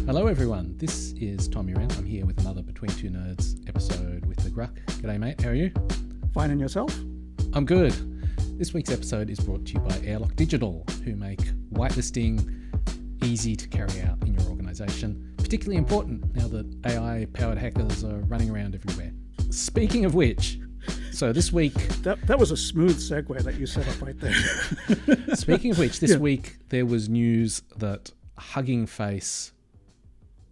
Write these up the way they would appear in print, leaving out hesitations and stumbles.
Hello everyone, this is Tom Uren. I'm here with another Between Two Nerds episode with the Grugq. G'day mate, how are you? Fine, and yourself? I'm good. This week's episode is brought to you by Airlock Digital, who make whitelisting easy to carry out in your organisation. Particularly important now that AI-powered hackers are running around everywhere. Speaking of which, so this week... That was a smooth segue that you set up right there. Speaking of which, this week there was news that Hugging Face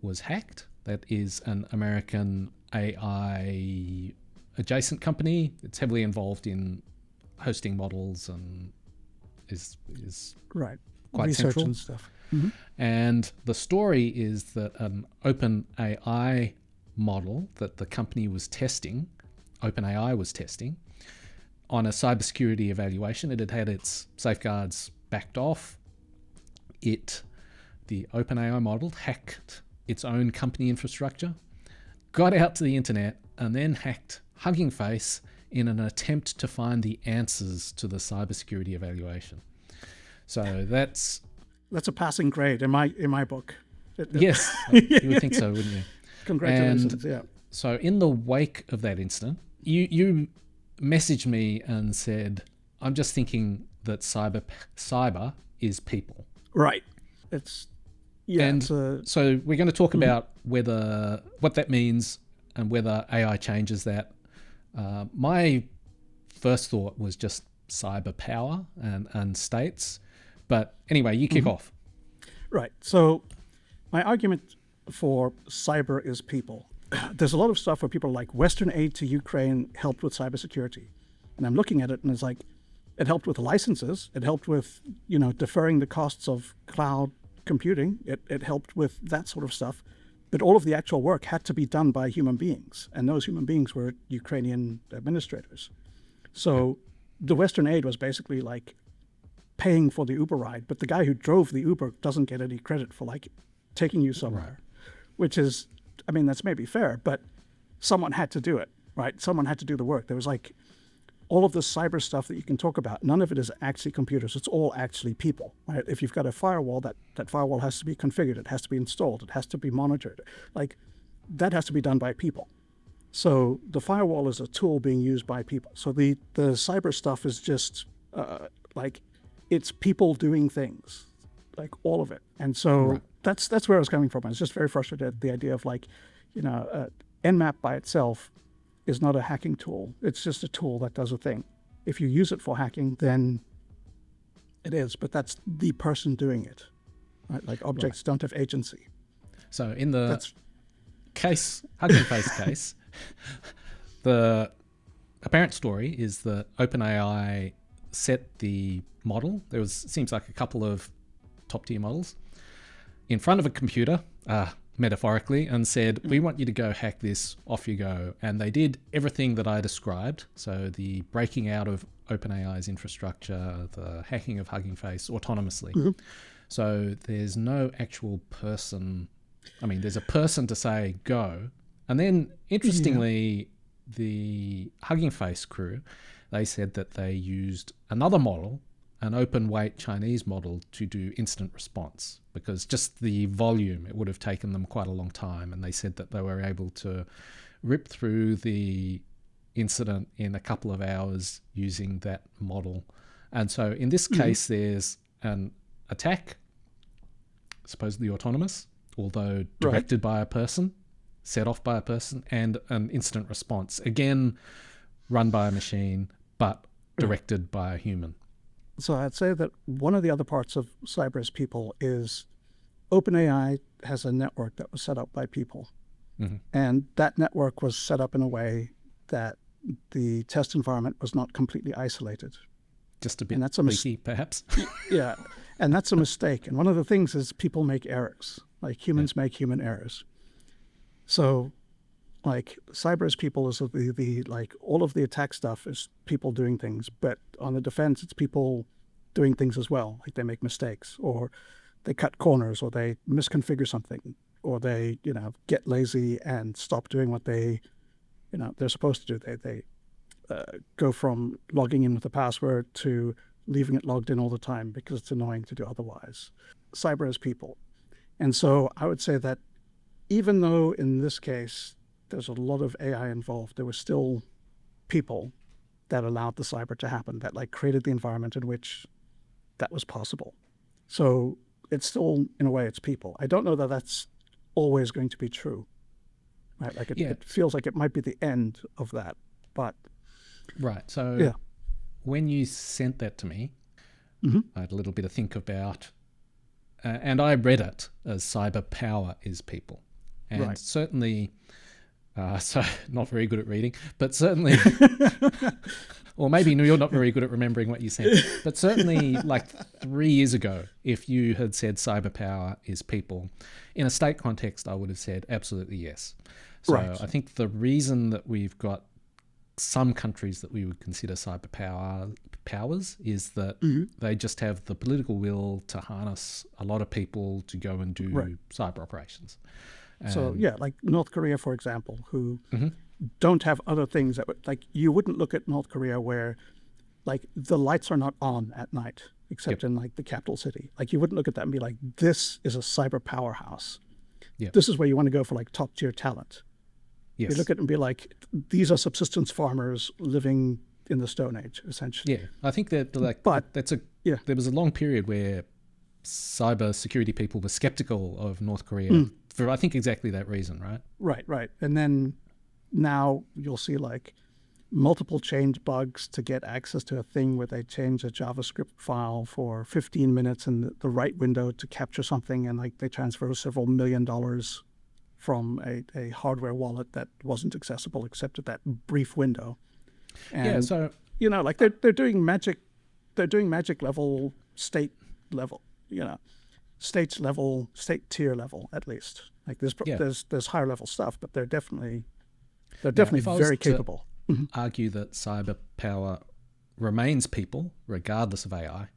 was hacked. That is an American AI adjacent company. It's heavily involved in hosting models and is right. Quite Research central. And stuff. Mm-hmm. And the story is that an OpenAI model that the company was testing, OpenAI was testing, on a cybersecurity evaluation, it had had its safeguards backed off. The OpenAI model hacked its own company infrastructure, got out to the internet, and then hacked Hugging Face in an attempt to find the answers to the cybersecurity evaluation. So that's a passing grade in my book. Yes, you would think so, wouldn't you? Congratulations. And so in the wake of that incident, you messaged me and said, I'm just thinking that cyber is people. Right. So we're going to talk about what that means and whether AI changes that. My first thought was just cyber power and states. But anyway, you kick off. Right. So my argument for cyber is people. There's a lot of stuff where people are like Western aid to Ukraine helped with cybersecurity. And I'm looking at it and it's like, it helped with licenses. It helped with, deferring the costs of cloud computing. It helped with that sort of stuff. But all of the actual work had to be done by human beings. And those human beings were Ukrainian administrators. So the Western aid was basically like paying for the Uber ride. But the guy who drove the Uber doesn't get any credit for like taking you somewhere, which is, that's maybe fair, but someone had to do it, right? Someone had to do the work. There was like all of this cyber stuff that you can talk about. None of it is actually computers. It's all actually people, right? If you've got a firewall, that firewall has to be configured. It has to be installed. It has to be monitored. Like that has to be done by people. So the firewall is a tool being used by people. So the cyber stuff is just it's people doing things, like all of it. And so that's where I was coming from. I was just very frustrated at the idea of Nmap by itself is not a hacking tool. It's just a tool that does a thing. If you use it for hacking, then it is, but that's the person doing it. Right? Like objects don't have agency. So in the Hugging Face case, the apparent story is that OpenAI set the model. Seems like a couple of top tier models in front of a computer, metaphorically, and said, we want you to go hack this, off you go. And they did everything that I described. So the breaking out of OpenAI's infrastructure, the hacking of Hugging Face autonomously. Mm-hmm. So there's no actual person. There's a person to say, go. And then, interestingly, the Hugging Face crew, they said that they used another model, an open weight Chinese model, to do instant response, because just the volume, it would have taken them quite a long time. And they said that they were able to rip through the incident in a couple of hours using that model. And so in this case, there's an attack, supposedly autonomous, although directed by a person, set off by a person, and an instant response, again, run by a machine, but directed by a human. So I'd say that one of the other parts of cyber as people is OpenAI has a network that was set up by people. Mm-hmm. And that network was set up in a way that the test environment was not completely isolated. Just a bit leaky, perhaps. Yeah, and that's a mistake. And one of the things is people make errors. Like humans make human errors. So like cyber as people is the all of the attack stuff is people doing things, but on the defense it's people doing things as well. Like they make mistakes, or they cut corners, or they misconfigure something, or they get lazy and stop doing what they're supposed to do. They go from logging in with a password to leaving it logged in all the time because it's annoying to do otherwise. Cyber as people. And so I would say that even though in this case there's a lot of AI involved, there were still people that allowed the cyber to happen, that like created the environment in which that was possible. So it's still, in a way, it's people. I don't know that that's always going to be true. Right? Like it feels like it might be the end of that, but right. So yeah. When you sent that to me, Mm-hmm. I had a little bit to think about, and I read it as cyber power is people, and certainly, so not very good at reading, but certainly, or maybe you're not very good at remembering what you said, but certainly like 3 years ago, if you had said cyber power is people, in a state context, I would have said absolutely yes. So I think the reason that we've got some countries that we would consider cyber powers is that they just have the political will to harness a lot of people to go and do cyber operations. So like North Korea, for example, who don't have other things that would, like, you wouldn't look at North Korea where like the lights are not on at night, except in like the capital city. Like you wouldn't look at that and be like, this is a cyber powerhouse. This is where you want to go for like top tier talent. Yes. You look at it and be like, these are subsistence farmers living in the Stone Age, essentially. Yeah, I think that there was a long period where cyber security people were skeptical of North Korea for I think exactly that reason, right? Right. And then now you'll see like multiple change bugs to get access to a thing where they change a JavaScript file for 15 minutes in the right window to capture something, and like they transfer several $1 million from a hardware wallet that wasn't accessible except at that brief window. And, so like they're doing magic level, state level, states level, state tier level at least. Like there's higher level stuff, but they're definitely very capable. Argue that cyber power remains people regardless of AI.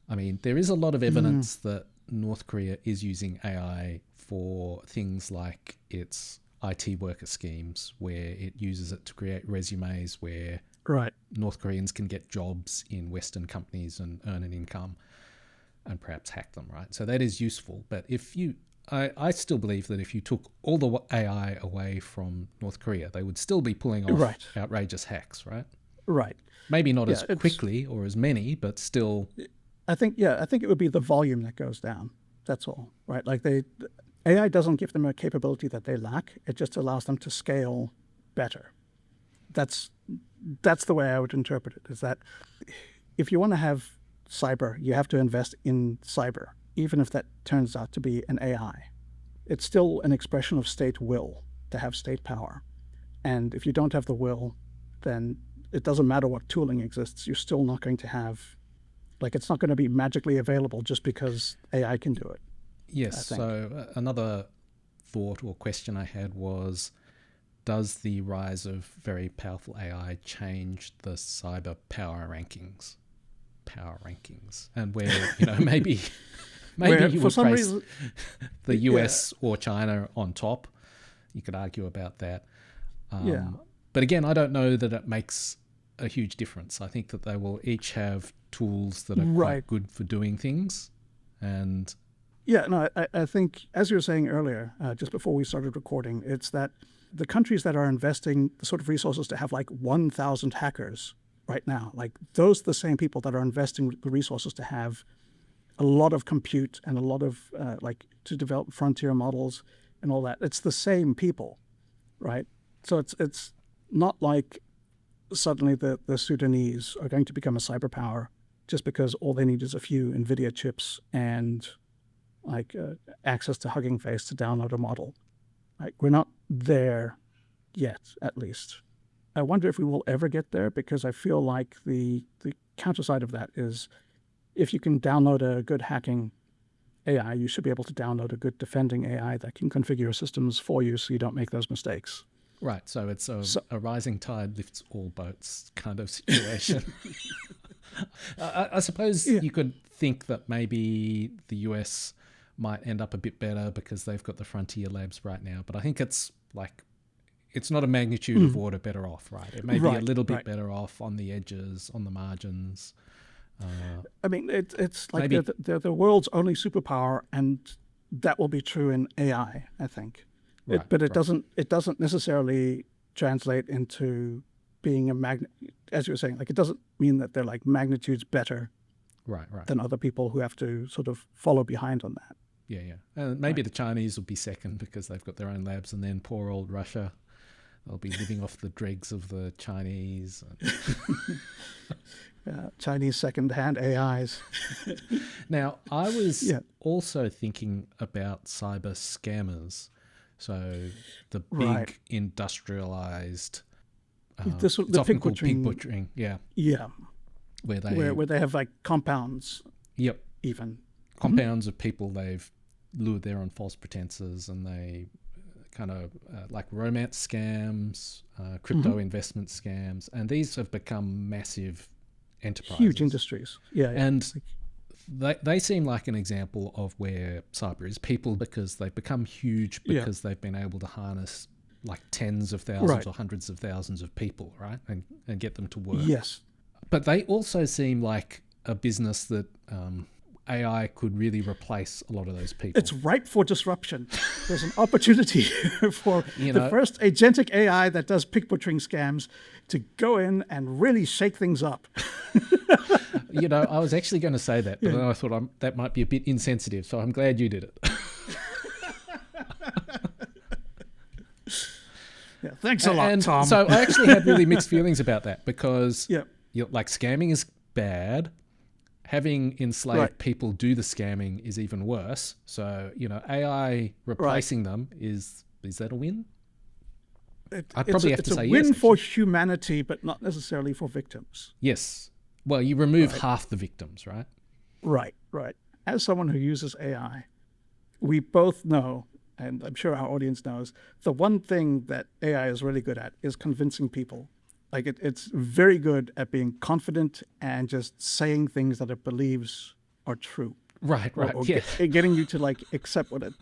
I mean, there is a lot of evidence that North Korea is using AI for things like its IT worker schemes, where it uses it to create resumes where North Koreans can get jobs in Western companies and earn an income and perhaps hack them, right? So that is useful. But I still believe that if you took all the AI away from North Korea, they would still be pulling off outrageous hacks, right? Right. Maybe not as quickly or as many, but still. I think it would be the volume that goes down. That's all, right? Like AI doesn't give them a capability that they lack. It just allows them to scale better. That's the way I would interpret it, is that if you want to have cyber, you have to invest in cyber, even if that turns out to be an AI. It's still an expression of state will to have state power. And if you don't have the will, then it doesn't matter what tooling exists. You're still not going to have, like, it's not going to be magically available just because AI can do it. Yes. So another thought or question I had was, does the rise of very powerful AI change the cyber power rankings? And where, maybe you would place the US or China on top. You could argue about that. But again, I don't know that it makes a huge difference. I think that they will each have tools that are quite good for doing things. And I think, as you were saying earlier, just before we started recording, it's that the countries that are investing the sort of resources to have like 1,000 hackers right now, like those are the same people that are investing the resources to have a lot of compute and a lot of to develop frontier models and all that. It's the same people, right? So it's not like suddenly the Sudanese are going to become a cyber power just because all they need is a few NVIDIA chips and access to Hugging Face to download a model. Like, we're not there yet, at least. I wonder if we will ever get there, because I feel like the counter side of that is, if you can download a good hacking AI, you should be able to download a good defending AI that can configure your systems for you so you don't make those mistakes. Right, so it's a rising tide lifts all boats kind of situation. I suppose you could think that maybe the US might end up a bit better because they've got the frontier labs right now, but I think it's not a magnitude of order better off, right? It may be a little bit better off on the edges, on the margins. I mean, it's like they're the world's only superpower, and that will be true in AI, I think. But it right, doesn't necessarily translate into being a magnet, as you were saying. Like, it doesn't mean that they're like magnitudes better right. than other people who have to sort of follow behind on that. Yeah. And maybe the Chinese will be second because they've got their own labs, and then poor old Russia, they'll be living off the dregs of the Chinese. Chinese second-hand AIs. Now, I was Yeah. also thinking about cyber scammers. So the big Right. industrialized, The it's often pig called pig butchering. butchering. Yeah, Yeah. where they, Where they have like compounds yep, even. compounds of people they've lured there on false pretenses, and they kind of like romance scams, crypto investment scams, and these have become massive enterprises. Huge industries. Yeah. And they seem like an example of where cyber is people, because they've become huge because they've been able to harness like tens of thousands or hundreds of thousands of people, right? And get them to work. Yes. But they also seem like a business that AI could really replace a lot of those people. It's ripe for disruption. There's an opportunity for You the know- first agentic AI that does pig butchering scams to go in and really shake things up. You know, I was actually going to say that, but then I thought that might be a bit insensitive, so I'm glad you did it. Yeah, thanks a lot, And Tom. so I actually had really mixed feelings about that, because Yeah. like scamming is bad. Having enslaved Right. people do the scamming is even worse. So, AI replacing them is that a win? I'd probably have to say it's a win yes, for humanity, but not necessarily for victims. Yes. Well, you remove half the victims, right? Right. As someone who uses AI, we both know, and I'm sure our audience knows, the one thing that AI is really good at is convincing people. Like it's very good at being confident and just saying things that it believes are true. Right. Or Yeah. getting you to like accept what it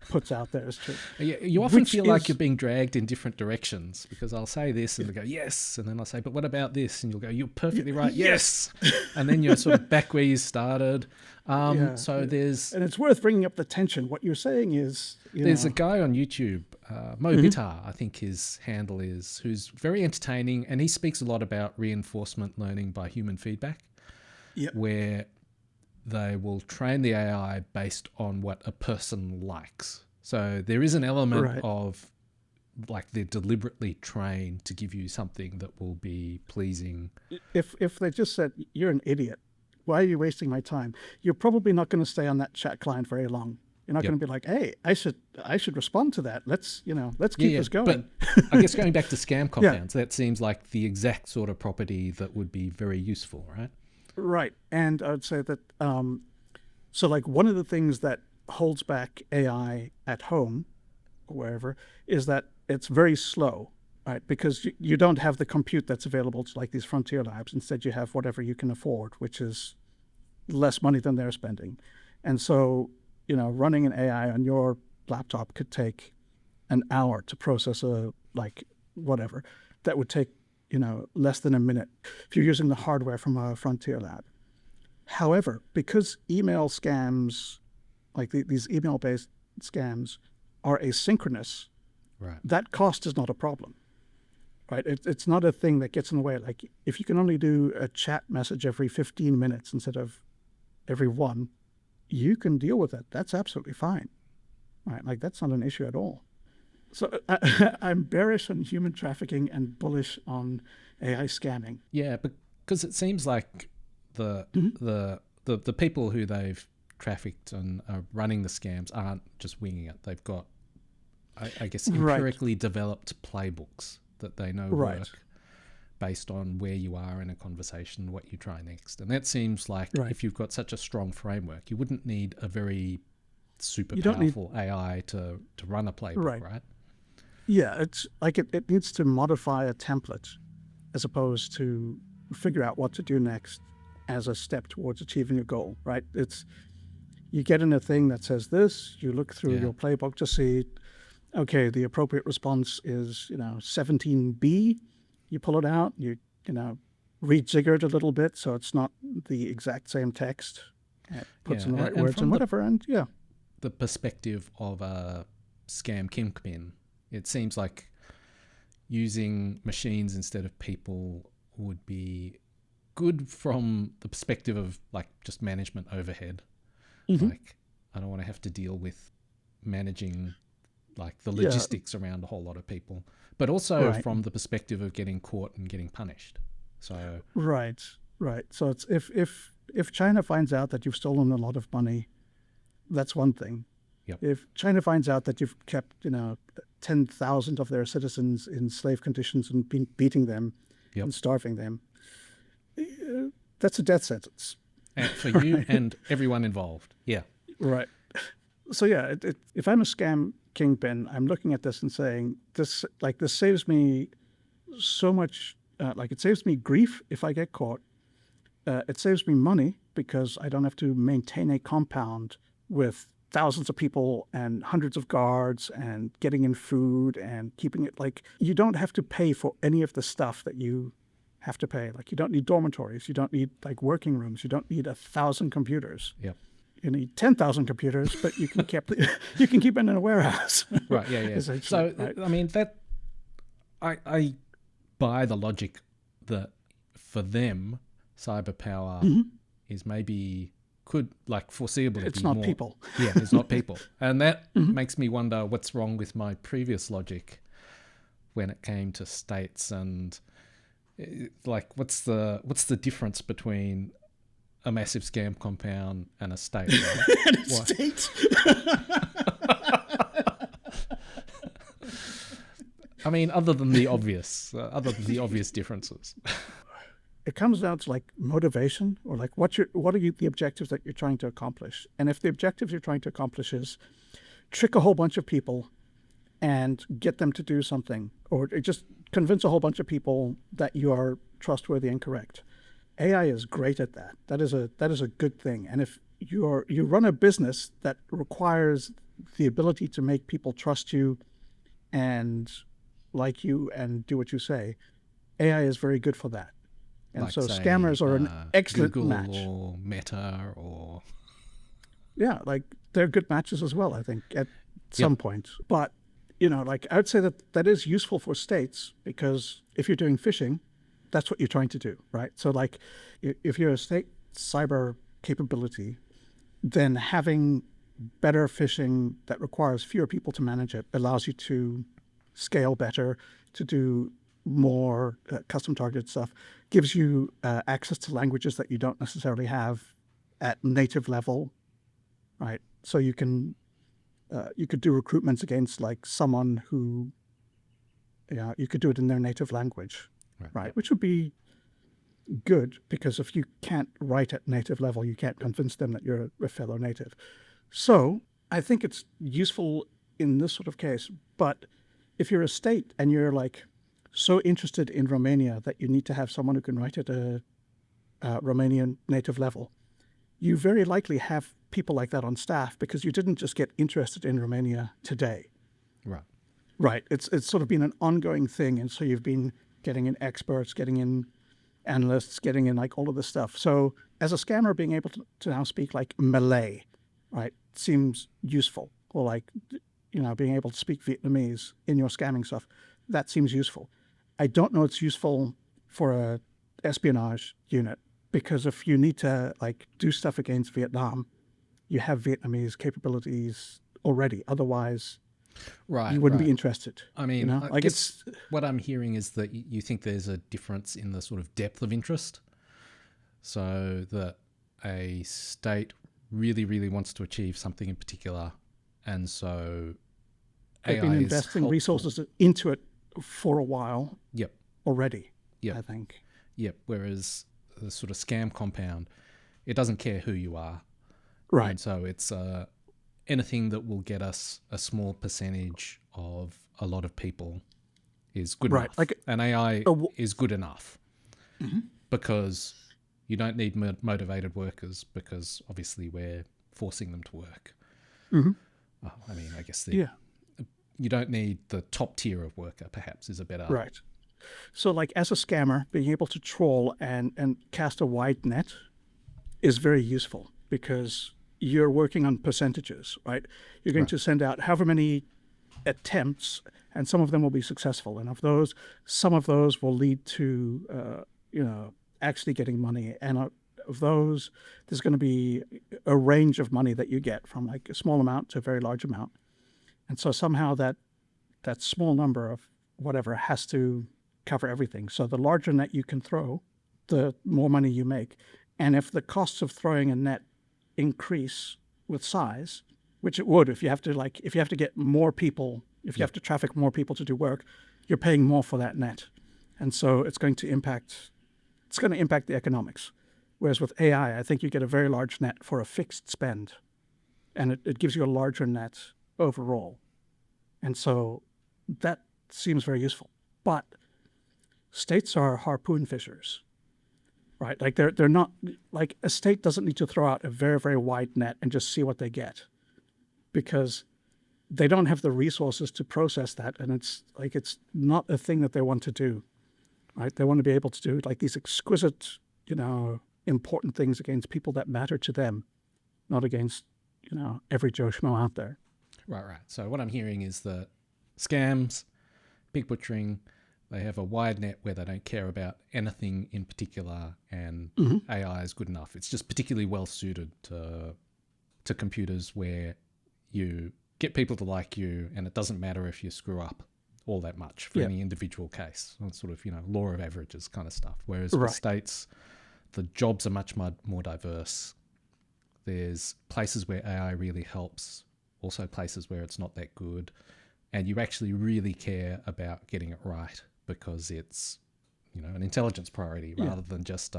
puts out there as true. You often Which feel like is- you're being dragged in different directions, because I'll say this and they'll go, yes. And then I'll say, but what about this? And you'll go, you're perfectly right. Yes. And then you're sort of back where you started. There's And it's worth bringing up the tension. What you're saying is, There's a guy on YouTube, Mo Bitar, I think his handle is, who's very entertaining, and he speaks a lot about reinforcement learning by human feedback, where they will train the AI based on what a person likes. So there is an element of like they're deliberately trained to give you something that will be pleasing. If they just said, you're an idiot, why are you wasting my time? You're probably not going to stay on that chat client very long. You're not going to be like, hey, I should respond to that. Let's keep this going. But I guess going back to scam compounds, that seems like the exact sort of property that would be very useful, right? Right. And I would say that, so like one of the things that holds back AI at home or wherever is that it's very slow, right? Because you don't have the compute that's available to like these frontier labs. Instead, you have whatever you can afford, which is less money than they're spending. And so, running an AI on your laptop could take an hour to process whatever. That would take, less than a minute if you're using the hardware from a frontier lab. However, because email scams, like these email-based scams, are asynchronous, Right. that cost is not a problem, right? It's not a thing that gets in the way. Like if you can only do a chat message every 15 minutes instead of every one, you can deal with it. That's absolutely fine, right? Like that's not an issue at all. So I'm bearish on human trafficking and bullish on AI scamming. Yeah, because it seems like the people who they've trafficked and are running the scams aren't just winging it. They've got, I guess, empirically developed playbooks that they know work based on where you are in a conversation, what you try next. And that seems like if you've got such a strong framework, you wouldn't need a very super powerful AI to run a playbook, right? Yeah, it's like it needs to modify a template as opposed to figure out what to do next as a step towards achieving a goal, right? You get in a thing that says this, you look through your playbook to see, okay, the appropriate response is, 17B. You pull it out, you rejigger it a little bit so it's not the exact same text. It puts in the right words and whatever, and the perspective of a scam kingpin, it seems like using machines instead of people would be good from the perspective of like just management overhead. Like, I don't want to have to deal with managing like the logistics around a whole lot of people, but also from the perspective of getting caught and getting punished. So right. So it's if China finds out that you've stolen a lot of money, that's one thing. Yep. If China finds out that you've kept 10,000 of their citizens in slave conditions and been beating them and starving them, that's a death sentence. And for you and everyone involved. Yeah. Right. So yeah, if I'm a scam kingpin, I'm looking at this and saying this saves me so much. It saves me grief if I get caught. It saves me money because I don't have to maintain a compound with thousands of people and hundreds of guards and getting in food and keeping it. Like, you don't have to pay for any of the stuff that you have to pay. Like, you don't need dormitories. You don't need like working rooms. You don't need 1,000 computers. Yep. You need 10,000 computers, but you can keep it in a warehouse. Right. Yeah. So right. I mean that I buy the logic that for them cyber power is maybe could like foreseeably it's be not more, people. Yeah, it's not people. And that makes me wonder what's wrong with my previous logic when it came to states and like what's the difference between a massive scam compound and a state? Right? And a state. I mean, other than the obvious differences. It comes down to like motivation, or like what are the objectives that you're trying to accomplish. And if the objectives you're trying to accomplish is trick a whole bunch of people and get them to do something, or just convince a whole bunch of people that you are trustworthy and correct, AI is great at that. That is a good thing. And if you run a business that requires the ability to make people trust you and like you and do what you say, AI is very good for that. And like, so say, scammers are an excellent Google match. Or Meta or... Yeah, like they're good matches as well, I think, at some point. But, like I would say that is useful for states, because if you're doing phishing, that's what you're trying to do, right? So like if you're a state cyber capability, then having better phishing that requires fewer people to manage it allows you to scale better, to do more custom targeted stuff, gives you access to languages that you don't necessarily have at native level, right? So you could do recruitments against like someone who, you could do it in their native language, right? Which would be good, because if you can't write at native level, you can't convince them that you're a fellow native. So I think it's useful in this sort of case. But if you're a state and you're like so interested in Romania that you need to have someone who can write at a Romanian native level, you very likely have people like that on staff, because you didn't just get interested in Romania today. Right. It's sort of been an ongoing thing. And so you've been getting in experts, getting in analysts, getting in like all of this stuff. So as a scammer, being able to now speak like Malay, right, seems useful. Or like, being able to speak Vietnamese in your scamming stuff, that seems useful. I don't know it's useful for a espionage unit, because if you need to like do stuff against Vietnam, you have Vietnamese capabilities already. Otherwise, you wouldn't be interested. I mean, I guess what I'm hearing is that you think there's a difference in the sort of depth of interest. So that a state really, really wants to achieve something in particular, and so they've been investing resources into it for a while. Already. I think. Whereas the sort of scam compound, it doesn't care who you are. Right. And so it's anything that will get us a small percentage of a lot of people is good enough. Like, and AI is good enough because you don't need motivated workers, because obviously we're forcing them to work. I mean, I guess you don't need the top tier of worker, perhaps, is a better... Right. So like as a scammer, being able to troll and cast a wide net is very useful, because you're working on percentages, right? You're going to send out however many attempts, and some of them will be successful. And of those, some of those will lead to, actually getting money. And of those, there's going to be a range of money that you get from like a small amount to a very large amount. And so somehow that small number of whatever has to cover everything. So the larger net you can throw, the more money you make. And if the costs of throwing a net increase with size, which it would if you have to get more people, if you have to traffic more people to do work, you're paying more for that net. And so it's going to impact the economics. Whereas with AI, I think you get a very large net for a fixed spend, and it gives you a larger net overall. And so that seems very useful. But states are harpoon fishers, right? Like they're not, like a state doesn't need to throw out a very, very wide net and just see what they get, because they don't have the resources to process that. And it's not a thing that they want to do, right? They want to be able to do like these exquisite, important things against people that matter to them, not against, every Joe Schmo out there. Right. So what I'm hearing is that scams, pig butchering, they have a wide net where they don't care about anything in particular, and AI is good enough. It's just particularly well suited to computers where you get people to like you, and it doesn't matter if you screw up all that much for any individual case. It's sort of, law of averages kind of stuff. Whereas with states, the jobs are much more diverse. There's places where AI really helps, also places where it's not that good, and you actually really care about getting it right because it's, an intelligence priority rather than just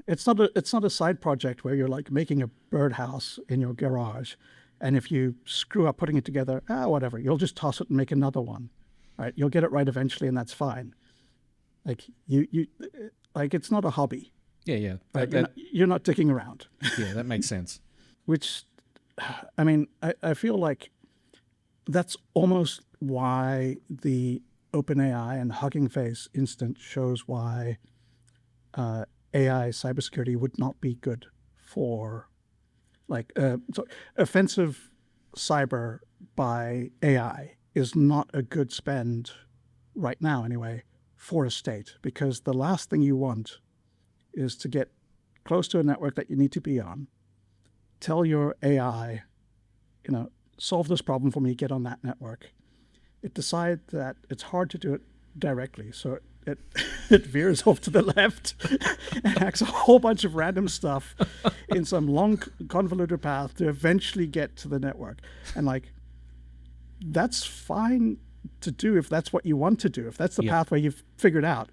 It's not a side project where you're like making a birdhouse in your garage, and if you screw up putting it together, whatever, you'll just toss it and make another one, right? You'll get it right eventually, and that's fine. Like you like it's not a hobby. Yeah. Right? You're not dicking around. Yeah, that makes sense. Which, I mean, I feel like that's almost why the OpenAI and Hugging Face instance shows why AI cybersecurity would not be good for, offensive cyber by AI is not a good spend right now anyway for a state, because the last thing you want is to get close to a network that you need to be on, tell your AI, solve this problem for me, get on that network. It decides that it's hard to do it directly, so it veers off to the left and hacks a whole bunch of random stuff in some long convoluted path to eventually get to the network. And that's fine to do if that's what you want to do, if that's the pathway you've figured out.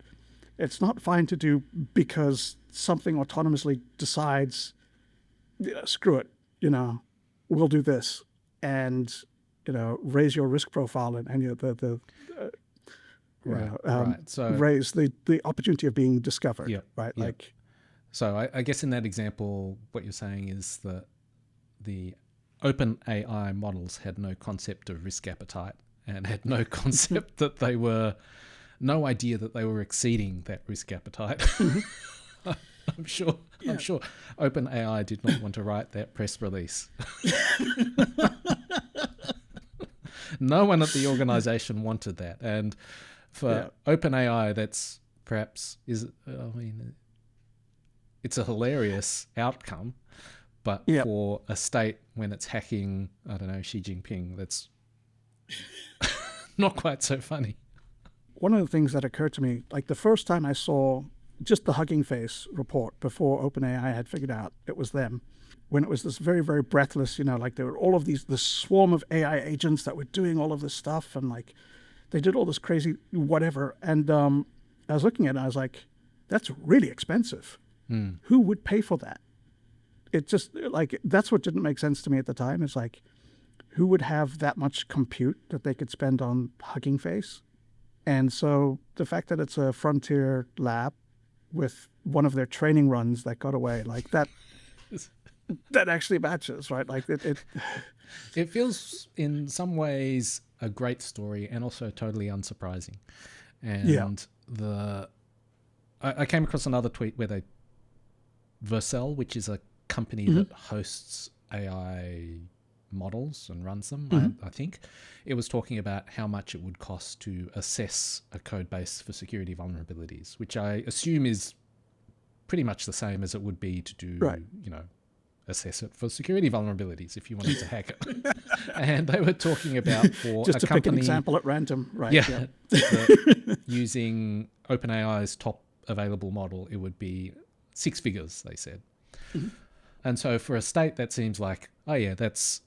It's not fine to do because something autonomously decides, screw it, we'll do this, and raise your risk profile and So raise the opportunity of being discovered. Right. Yep. So I guess in that example, what you're saying is that the open AI models had no concept of risk appetite and had no concept that they were, no idea that they were exceeding that risk appetite. I'm sure OpenAI did not want to write that press release. No one at the organization wanted that. And for OpenAI, that's perhaps it's a hilarious outcome, but for a state when it's hacking, I don't know, Xi Jinping, that's not quite so funny. One of the things that occurred to me, like the first time I saw just the Hugging Face report before OpenAI had figured out it was them, when it was this very, very breathless, there were all of this swarm of AI agents that were doing all of this stuff, and they did all this crazy whatever. And I was looking at it, and I was like, that's really expensive. Who would pay for that? It just that's what didn't make sense to me at the time. It's who would have that much compute that they could spend on Hugging Face? And so the fact that it's a frontier lab with one of their training runs that got away, that actually matches, right? It feels in some ways a great story and also totally unsurprising. And I came across another tweet where Vercel, which is a company that hosts AI models and runs them, Mm-hmm. I think. It was talking about how much it would cost to assess a code base for security vulnerabilities, which I assume is pretty much the same as it would be to Right. do, assess it for security vulnerabilities if you wanted to hack it. And they were talking about for Just a to pick an company, example at random, right? yeah, that using OpenAI's top available model, it would be 6 figures, they said. Mm-hmm. And so for a state, that seems like, oh yeah, that's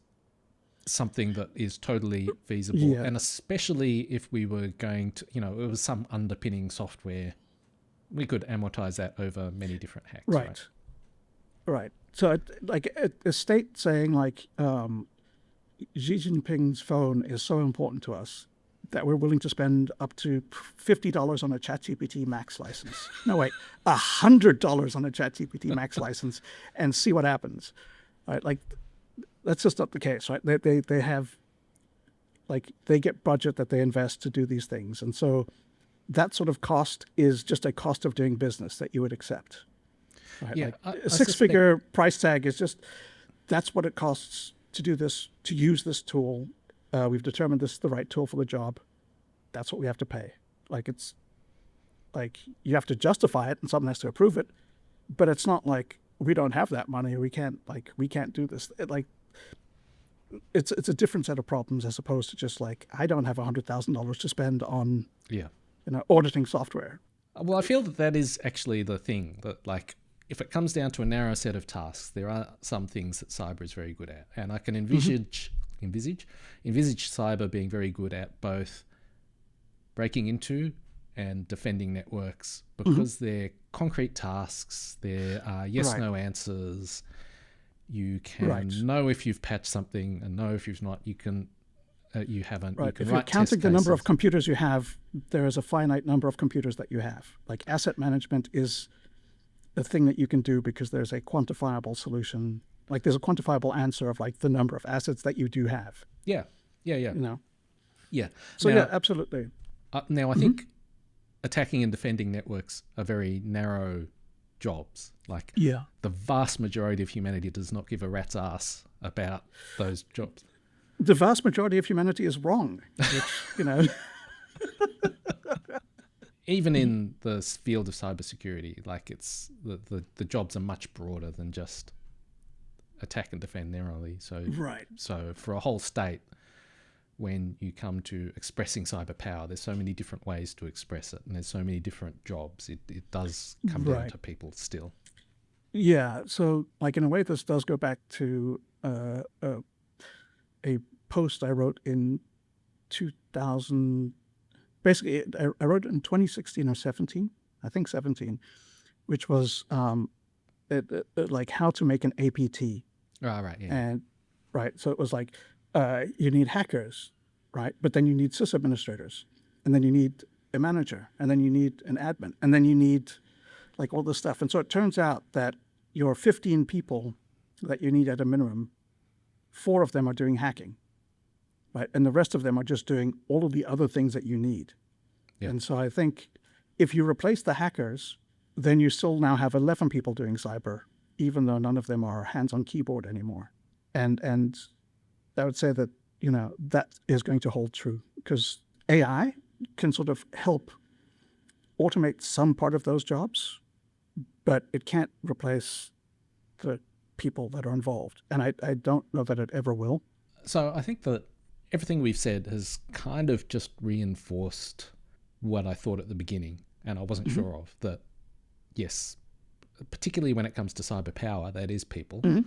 something that is totally feasible. Yeah. And especially if we were going to, it was some underpinning software, we could amortize that over many different hacks, right? Right. So, like a state saying like Xi Jinping's phone is so important to us that we're willing to spend up to $50 on a ChatGPT Max license. No, wait, $100 on a ChatGPT Max license, and see what happens. Right? Like that's just not the case, right? They have like they get budget that they invest to do these things, and so that sort of cost is just a cost of doing business that you would accept. Right? Yeah, Like I a suspect, six-figure price tag is just that's what it costs to do this, to use this tool. We've determined this is the right tool for the job. That's what we have to pay. Like it's like you have to justify it and someone has to approve it, but it's not like we don't have that money. We can't do this. It's a different set of problems as opposed to just like I don't have $100,000 to spend on yeah. auditing software. Well, I feel that is actually the thing, that like if it comes down to a narrow set of tasks, there are some things that cyber is very good at. And I can envisage cyber being very good at both breaking into and defending networks because they're concrete tasks, there are yes/no answers. You can know if you've patched something and know if you've not. You can, you haven't. Right. You can if you're write counting test the number of cases. computers you have, there is a finite number of computers that you have. Like asset management is a thing that you can do because there's a quantifiable solution. Like there's a quantifiable answer of like the number of assets that you do have. Yeah. You know. Yeah. So Now, yeah, absolutely. Now I think attacking and defending networks are very narrow jobs. Like Yeah. the vast majority of humanity does not give a rat's ass about those jobs. The vast majority of humanity is wrong, which Even in the field of cybersecurity, like it's the jobs are much broader than just attack and defend narrowly. So Right. So for a whole state, when you come to expressing cyber power, there's so many different ways to express it, and there's so many different jobs. It does come down to people still. Yeah. So like in a way, this does go back to a post I wrote in 2000. Basically, I wrote it in 2016 or 17, I think 17, which was like how to make an APT. Oh, right, yeah. And so it was like you need hackers, right? But then you need sysadministrators, and then you need a manager, and then you need an admin, and then you need like all this stuff. And so it turns out that your 15 people that you need at a minimum, 4 of them are doing hacking. Right, and the rest of them are just doing all of the other things that you need. Yeah. And so I think if you replace the hackers, then you still now have 11 people doing cyber, even though none of them are hands on keyboard anymore. And I would say that that is going to hold true because AI can sort of help automate some part of those jobs, but it can't replace the people that are involved. And I don't know that it ever will. So I think that everything we've said has kind of just reinforced what I thought at the beginning, and I wasn't sure of, that yes, particularly when it comes to cyber power, that is people. And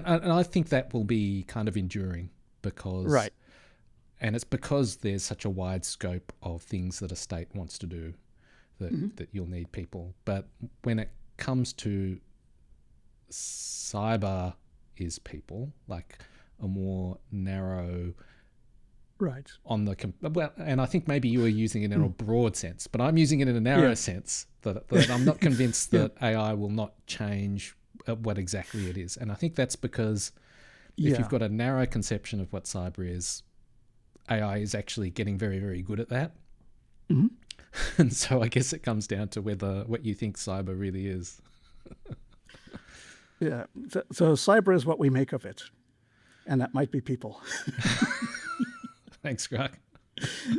I think that will be kind of enduring because and it's because there's such a wide scope of things that a state wants to do that you'll need people. But when it comes to cyber is people, like a more narrow on the well, and I think maybe you were using it in a broad sense, but I'm using it in a narrow sense that I'm not convinced that AI will not change what exactly it is. And I think that's because if you've got a narrow conception of what cyber is, AI is actually getting very, very good at that. And so I guess it comes down to what you think cyber really is. So cyber is what we make of it. and that might be people. Thanks, Grugq.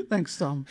Thanks, Tom.